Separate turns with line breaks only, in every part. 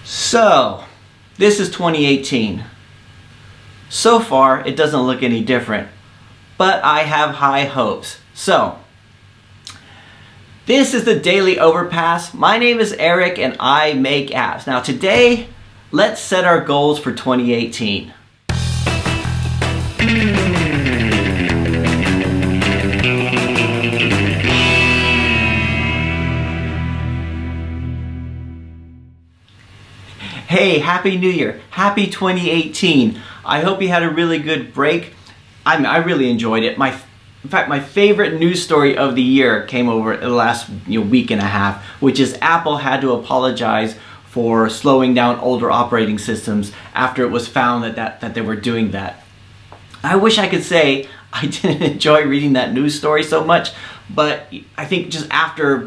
So, this is 2018. So far, it doesn't look any different, but I have high hopes. So, this is the Daily Overpass. My name is Eric and I make apps. Now today, let's set our goals for 2018. Hey, Happy New Year. Happy 2018. I hope you had a really good break. I really enjoyed it. In fact, my favorite news story of the year came over the last week and a half, which is Apple had to apologize for slowing down older operating systems after it was found that they were doing that. I wish I could say I didn't enjoy reading that news story so much, but I think just after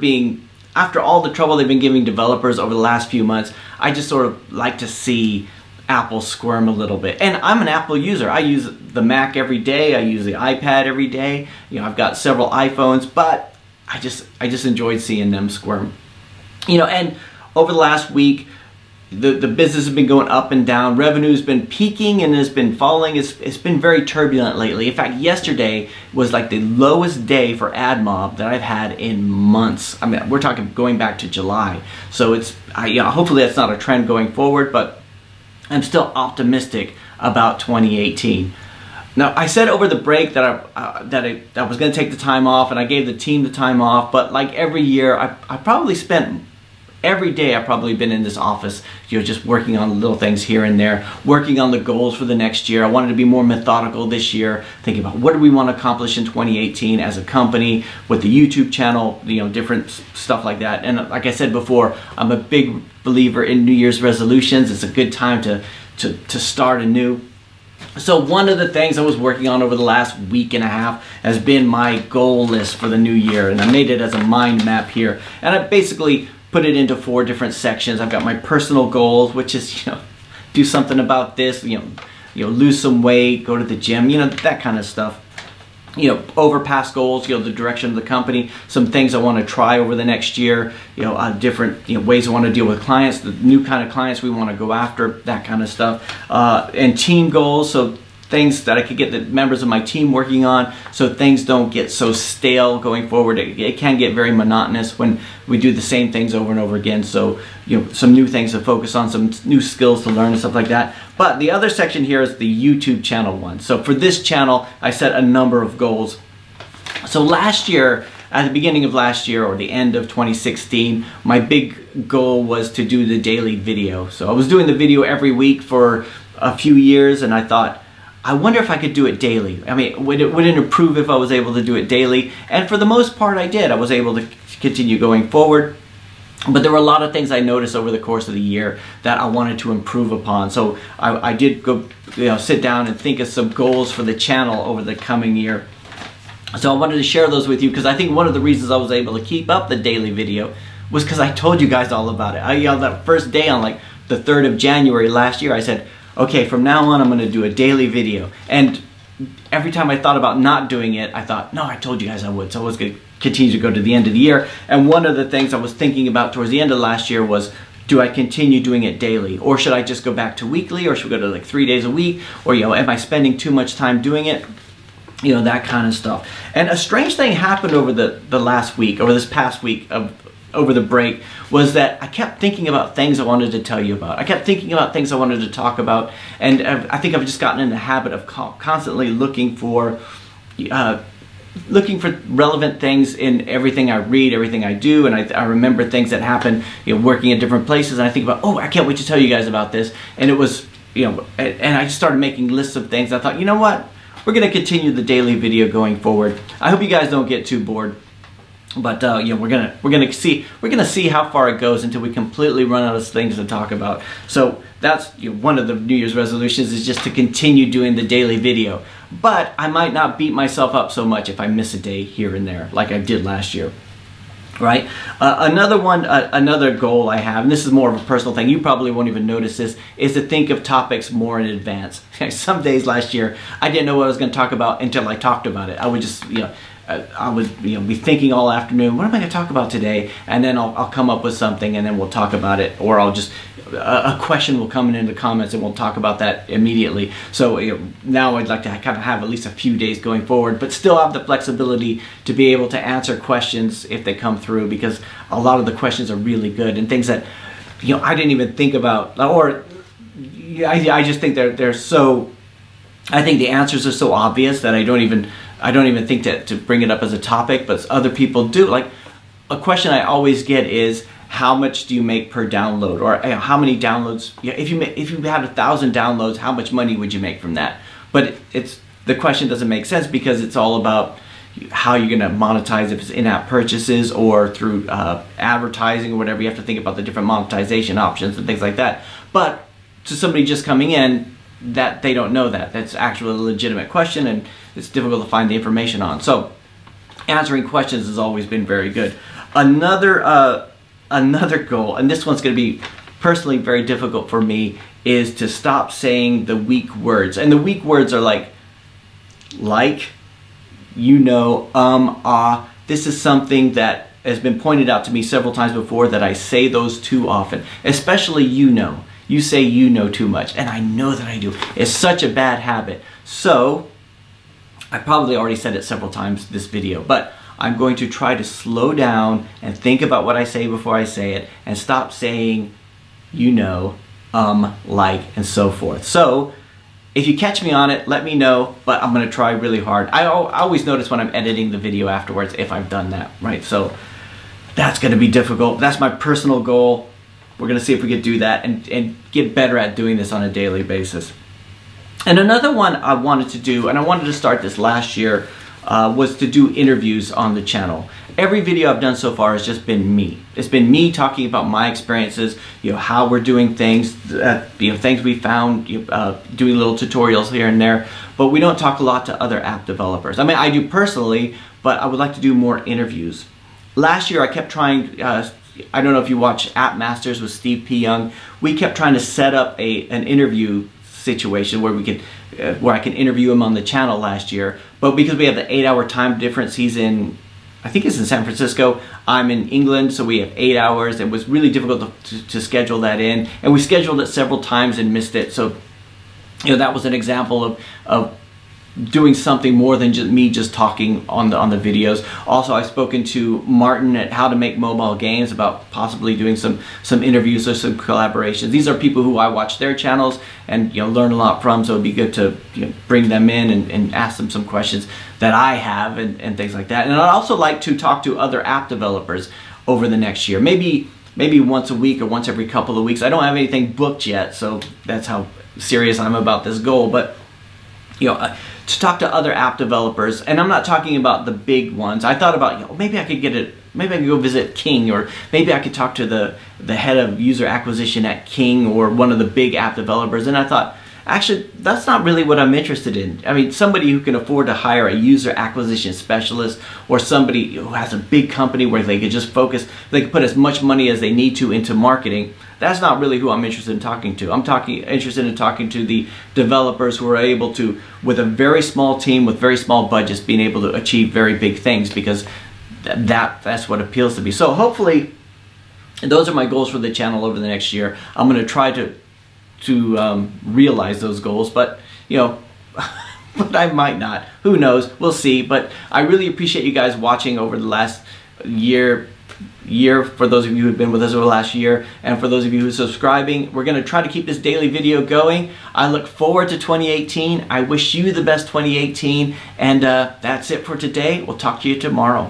all the trouble they've been giving developers over the last few months, I just sort of like to see Apple squirm a little bit. And I'm an Apple user. I use the Mac every day. I use the iPad every day. I've got several iPhones, but I just enjoyed seeing them squirm. And over the last week, the business has been going up and down. Revenue's been peaking and has been falling. It's been very turbulent lately. In fact, yesterday was like the lowest day for AdMob that I've had in months. I mean, we're talking going back to July. So hopefully that's not a trend going forward, but I'm still optimistic about 2018. Now, I said over the break that I was going to take the time off, and I gave the team the time off, but like every year, I probably spent every day I've probably been in this office, just working on little things here and there, working on the goals for the next year. I wanted to be more methodical this year, thinking about what do we want to accomplish in 2018 as a company, with the YouTube channel, different stuff like that. And like I said before, I'm a big believer in New Year's resolutions. It's a good time to start anew. So one of the things I was working on over the last week and a half has been my goal list for the new year, and I made it as a mind map here. And I basically put it into 4 different sections. I've got my personal goals, which is, do something about this, lose some weight, go to the gym, that kind of stuff. Overpass goals, the direction of the company, some things I want to try over the next year, different ways I want to deal with clients, the new kind of clients we want to go after, that kind of stuff. And team goals, so things that I could get the members of my team working on so things don't get so stale going forward. It can get very monotonous when we do the same things over and over again. So, some new things to focus on, some new skills to learn and stuff like that. But the other section here is the YouTube channel one. So for this channel, I set a number of goals. So last year, at the beginning of last year or the end of 2016, my big goal was to do the daily video. So I was doing the video every week for a few years, and I thought, I wonder if I could do it daily. I mean, would it improve if I was able to do it daily? And for the most part, I did. I was able to continue going forward. But there were a lot of things I noticed over the course of the year that I wanted to improve upon. So I did go, sit down and think of some goals for the channel over the coming year. So I wanted to share those with you because I think one of the reasons I was able to keep up the daily video was because I told you guys all about it. That first day on like the 3rd of January last year, I said, okay, from now on I'm going to do a daily video. And every time I thought about not doing it, I thought, no, I told you guys I would. So I was going to continue to go to the end of the year. And one of the things I was thinking about towards the end of last year was, do I continue doing it daily? Or should I just go back to weekly? Or should we go to like 3 days a week? Or, am I spending too much time doing it? That kind of stuff. And a strange thing happened over the last week, over this past week over the break, was that I kept thinking about things I wanted to tell you about. I kept thinking about things I wanted to talk about, and I think I've just gotten in the habit of constantly looking for relevant things in everything I read, everything I do, and I remember things that happen, working at different places, and I think about, oh, I can't wait to tell you guys about this. And it was, and I just started making lists of things. I thought, you know what? We're going to continue the daily video going forward. I hope you guys don't get too bored. But we're gonna see how far it goes until we completely run out of things to talk about. So that's one of the New Year's resolutions, is just to continue doing the daily video. But I might not beat myself up so much if I miss a day here and there, like I did last year. Right? Another goal I have, and this is more of a personal thing, you probably won't even notice this, is to think of topics more in advance. Some days last year, I didn't know what I was going to talk about until I talked about it. I would just, I would be thinking all afternoon, what am I going to talk about today? And then I'll come up with something, and then we'll talk about it, or I'll just a question will come in the comments and we'll talk about that immediately. So now I'd like to kind of have at least a few days going forward, but still have the flexibility to be able to answer questions if they come through, because a lot of the questions are really good and things that I didn't even think about, or I just think they're so. I think the answers are so obvious that I don't even think to bring it up as a topic, but other people do. Like, a question I always get is, how much do you make per download, or how many downloads? If you had 1,000 downloads, how much money would you make from that? But the question doesn't make sense, because it's all about how you're going to monetize, if it's in-app purchases or through advertising or whatever. You have to think about the different monetization options and things like that. But to somebody just coming in, that they don't know that's actually a legitimate question, and it's difficult to find the information on. So answering questions has always been very good. Another goal, and this one's going to be personally very difficult for me, is to stop saying the weak words. And the weak words are like, This is something that has been pointed out to me several times before, that I say those too often, especially You say too much, and I know that I do. It's such a bad habit. So I probably already said it several times this video, but I'm going to try to slow down and think about what I say before I say it, and stop saying like, and so forth. So if you catch me on it, let me know, but I'm going to try really hard. I always notice when I'm editing the video afterwards if I've done that, right? So that's going to be difficult. That's my personal goal. We're going to see if we can do that and get better at doing this on a daily basis. And another one I wanted to do, and I wanted to start this last year, was to do interviews on the channel. Every video I've done so far has just been me. It's been me talking about my experiences, how we're doing things, things we found, doing little tutorials here and there. But we don't talk a lot to other app developers. I mean, I do personally, but I would like to do more interviews. Last year I kept trying, I don't know if you watch App Masters with Steve P. Young. We kept trying to set up an interview situation where I can interview him on the channel last year. But because we have the 8-hour time difference, I think it's in San Francisco, I'm in England, so we have 8 hours. It was really difficult to schedule that in, and we scheduled it several times and missed it. So that was an example of doing something more than just talking on the videos. Also, I've spoken to Martin at How to Make Mobile Games about possibly doing some interviews or some collaborations. These are people who I watch their channels and learn a lot from, so it'd be good to bring them in and ask them some questions that I have and things like that. And I'd also like to talk to other app developers over the next year, maybe once a week or once every couple of weeks. I don't have anything booked yet, so that's how serious I'm about this goal. But to talk to other app developers, and I'm not talking about the big ones. I thought about, maybe I could go visit King, or maybe I could talk to the head of user acquisition at King, or one of the big app developers. And I thought, actually, that's not really what I'm interested in. I mean, somebody who can afford to hire a user acquisition specialist, or somebody who has a big company where they could just focus, they could put as much money as they need to into marketing. That's not really who I'm interested in talking to. I'm interested in talking to the developers who are able to, with a very small team, with very small budgets, being able to achieve very big things, because that's what appeals to me. So hopefully, those are my goals for the channel over the next year. I'm going to try to realize those goals, but but I might not. Who knows? We'll see. But I really appreciate you guys watching over the last year, for those of you who've been with us over the last year, and for those of you who are subscribing. We're going to try to keep this daily video going. I look forward to 2018. I wish you the best 2018, and that's it for today. We'll talk to you tomorrow.